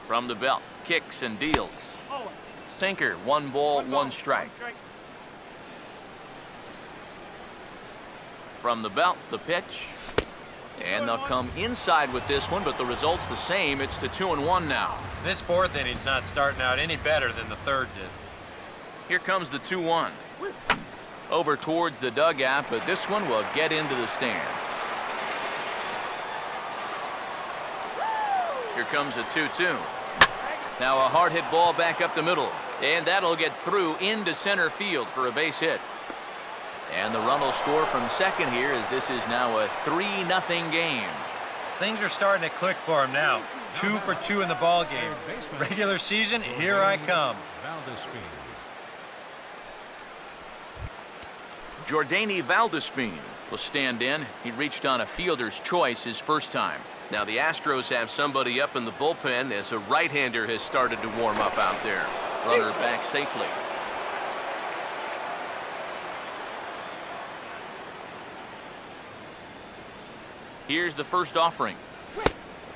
From the belt, kicks and deals. Sinker, 1 ball, 1 strike. From the belt, the pitch. And they'll come inside with this one, but the result's the same. It's to 2-1 now. This 4th inning's not starting out any better than the 3rd did. Here comes the 2-1. Over towards the dugout, but this one will get into the stands. Here comes a 2-2. Now a hard hit ball back up the middle, and that'll get through into center field for a base hit. And the run will score from second here, as this is now a 3-0 game. Things are starting to click for him now. 2 for 2 in the ball game. Regular season, here I come. Jordany Valdespin will stand in. He reached on a fielder's choice his first time. Now the Astros have somebody up in the bullpen as a right-hander has started to warm up out there. Runner back safely. Here's the first offering.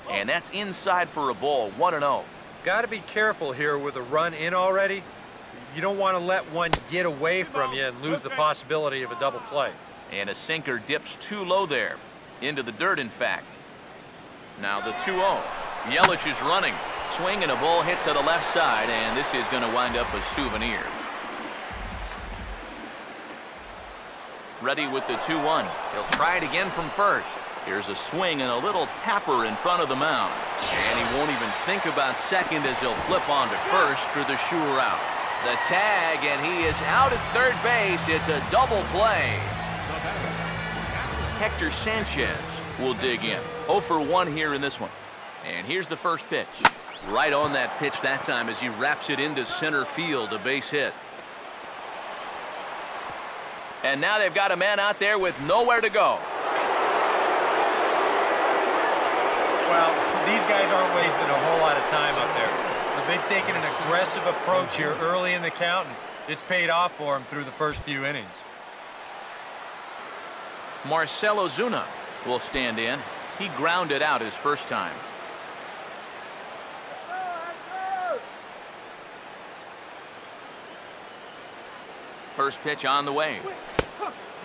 And that's inside for a ball, 1-0. Got to be careful here with a run in already. You don't want to let one get away from you and lose the possibility of a double play. And a sinker dips too low there. Into the dirt, in fact. Now the 2-0. Yelich is running. Swing and a ball hit to the left side, and this is going to wind up a souvenir. Ready with the 2-1. He'll try it again from first. Here's a swing and a little tapper in front of the mound. And he won't even think about second as he'll flip on to first for the sure out. The tag, and he is out at third base. It's a double play. Hector Sanchez will dig in. 0 for 1 here in this one. And here's the first pitch. Right on that pitch that time as he wraps it into center field, a base hit. And now they've got a man out there with nowhere to go. Well, these guys aren't wasting a whole lot of time up there. But they've taken an aggressive approach here early in the count, and it's paid off for them through the first few innings. Marcell Ozuna will stand in. He grounded out his first time. First pitch on the way.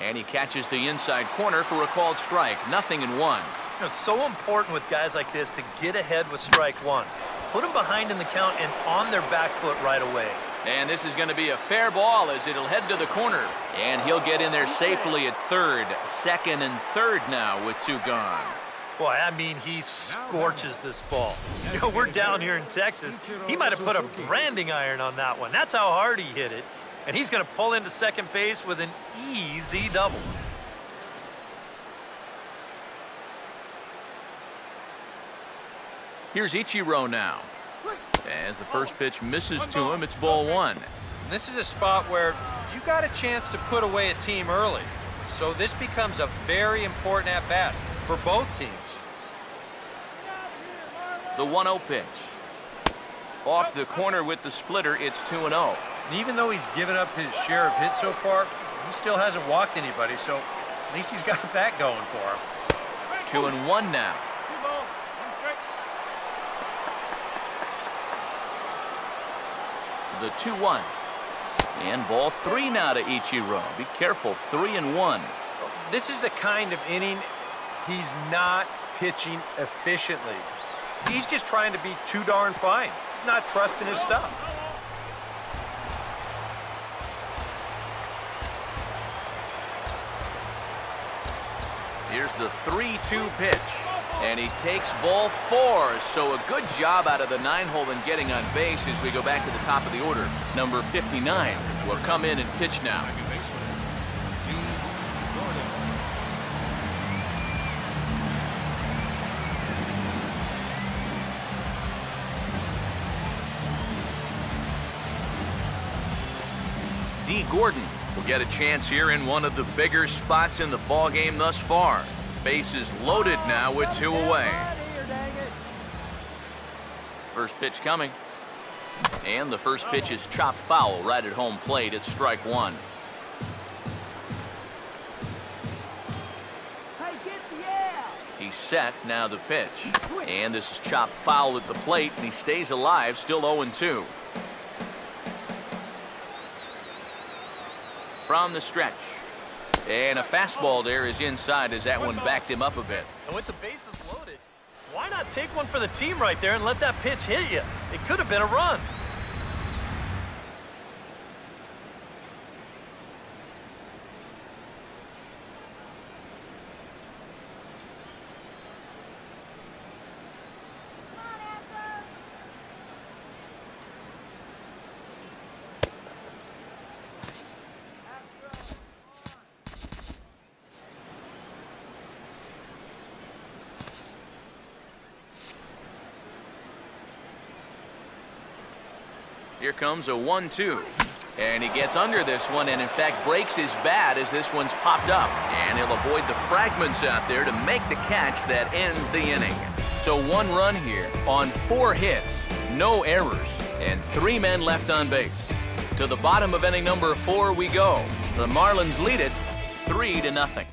And he catches the inside corner for a called strike. 0-1. It's so important with guys like this to get ahead with strike 1. Put them behind in the count and on their back foot right away. And this is going to be a fair ball as it'll head to the corner. And he'll get in there safely at third. Second and third now with 2 gone. Boy, I mean, he scorches this ball. You know, we're down here in Texas. He might have put a branding iron on that one. That's how hard he hit it. And he's going to pull into second base with an easy double. Here's Ichiro now. As the first pitch misses to him, it's ball 1. This is a spot where you got a chance to put away a team early. So this becomes a very important at-bat for both teams. The 1-0 pitch. Off the corner with the splitter, it's 2-0. And even though he's given up his share of hits so far, he still hasn't walked anybody, so at least he's got that going for him. 2-1 now. The 2-1. And ball 3 now to Ichiro. Be careful, 3-1. This is the kind of inning he's not pitching efficiently. He's just trying to be too darn fine, not trusting his stuff. Here's the 3-2 pitch. And he takes ball 4. So a good job out of the 9-hole in getting on base as we go back to the top of the order. Number 59 will come in and pitch now. D. Gordon will get a chance here in one of the bigger spots in the ballgame thus far. Bases loaded now with 2 away. First pitch coming. And the first pitch is chopped foul right at home plate. It's strike 1. He's set, now the pitch. And this is chopped foul at the plate, and he stays alive, still 0-2. From the stretch. And a fastball there is inside as that one backed him up a bit. And with the bases loaded, why not take one for the team right there and let that pitch hit you? It could have been a run. Here comes a 1-2. And he gets under this one and, in fact, breaks his bat as this one's popped up. And he'll avoid the fragments out there to make the catch that ends the inning. So 1 run here on 4 hits, no errors, and 3 men left on base. To the bottom of inning number 4 we go. The Marlins lead it 3-0.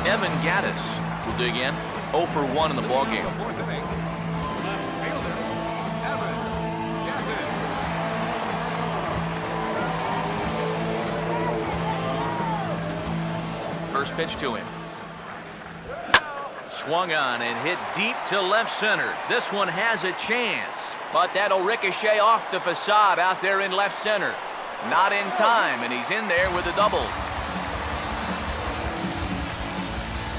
Evan Gattis will dig in. 0 for 1 in the ballgame. First pitch to him. Swung on and hit deep to left center. This one has a chance, but that'll ricochet off the facade out there in left center. Not in time, and he's in there with a double.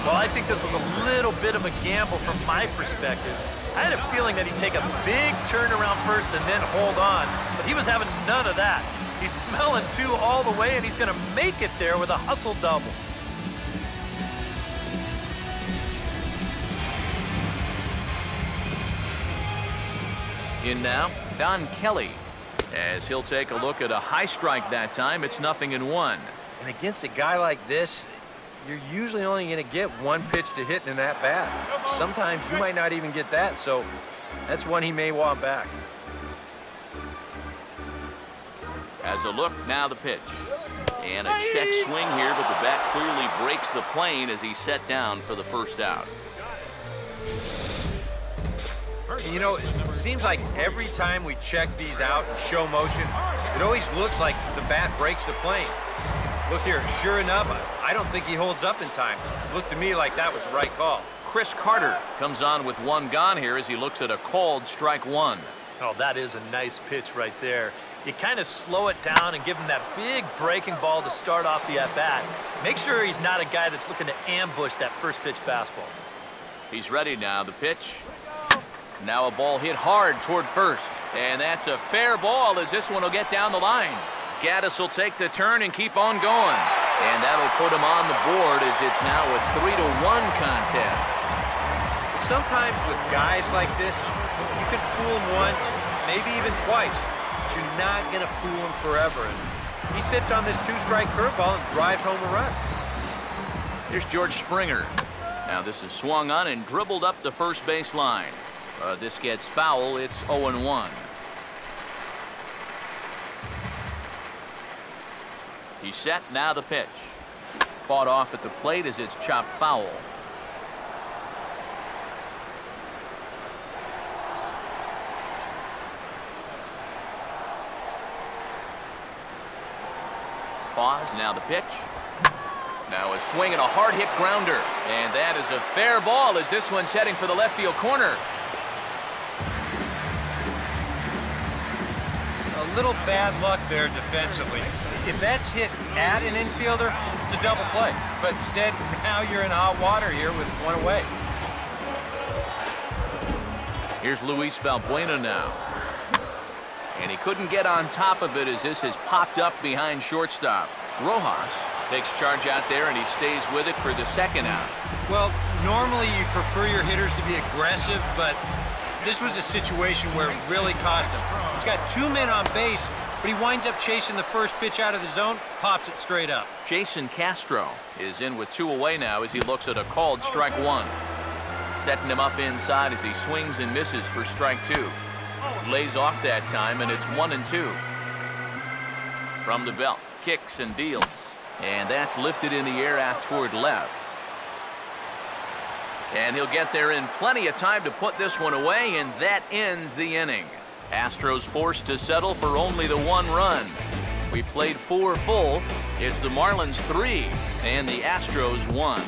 Well, I think this was a little bit of a gamble from my perspective. I had a feeling that he'd take a big turn around first and then hold on, but he was having none of that. He's smelling 2 all the way, and he's going to make it there with a hustle double. In now, Don Kelly. As he'll take a look at a high strike that time, it's 0-1. And against a guy like this, you're usually only going to get 1 pitch to hit in that bat. Sometimes you might not even get that, so that's one he may want back. As a look, now the pitch. And a check swing here, but the bat clearly breaks the plane as he's set down for the first out. You know, it seems like every time we check these out in show motion, it always looks like the bat breaks the plane. Look here, sure enough, I don't think he holds up in time. It looked to me like that was the right call. Chris Carter comes on with 1 gone here as he looks at a called strike 1. Oh, that is a nice pitch right there. You kind of slow it down and give him that big breaking ball to start off the at-bat. Make sure he's not a guy that's looking to ambush that first pitch fastball. He's ready now, the pitch. Now a ball hit hard toward first. And that's a fair ball as this one will get down the line. Gattis will take the turn and keep on going. And that'll put him on the board as it's now a 3-1 contest. Sometimes with guys like this, you can fool him once, maybe even twice, but you're not going to fool him forever. And he sits on this 2-strike curveball and drives home a run. Here's George Springer. Now this is swung on and dribbled up the first base line. This gets foul. It's 0-1. He's set, now the pitch. Fought off at the plate as it's chopped foul. Pause, now the pitch. Now a swing and a hard hit grounder. And that is a fair ball as this one's heading for the left field corner. A little bad luck there defensively. If that's hit at an infielder, it's a double play. But instead, now you're in hot water here with 1 away. Here's Luis Valbuena now. And he couldn't get on top of it as this has popped up behind shortstop. Rojas takes charge out there and he stays with it for the second out. Well, normally you prefer your hitters to be aggressive, but this was a situation where it really cost him. He's got 2 men on base, but he winds up chasing the first pitch out of the zone, pops it straight up. Jason Castro is in with 2 away now as he looks at a called strike 1. Setting him up inside as he swings and misses for strike 2. Lays off that time, and it's 1-2. From the belt, kicks and deals. And that's lifted in the air out toward left. And he'll get there in plenty of time to put this one away, and that ends the inning. Astros forced to settle for only the 1 run. We played 4 full. It's the Marlins 3 and the Astros 1.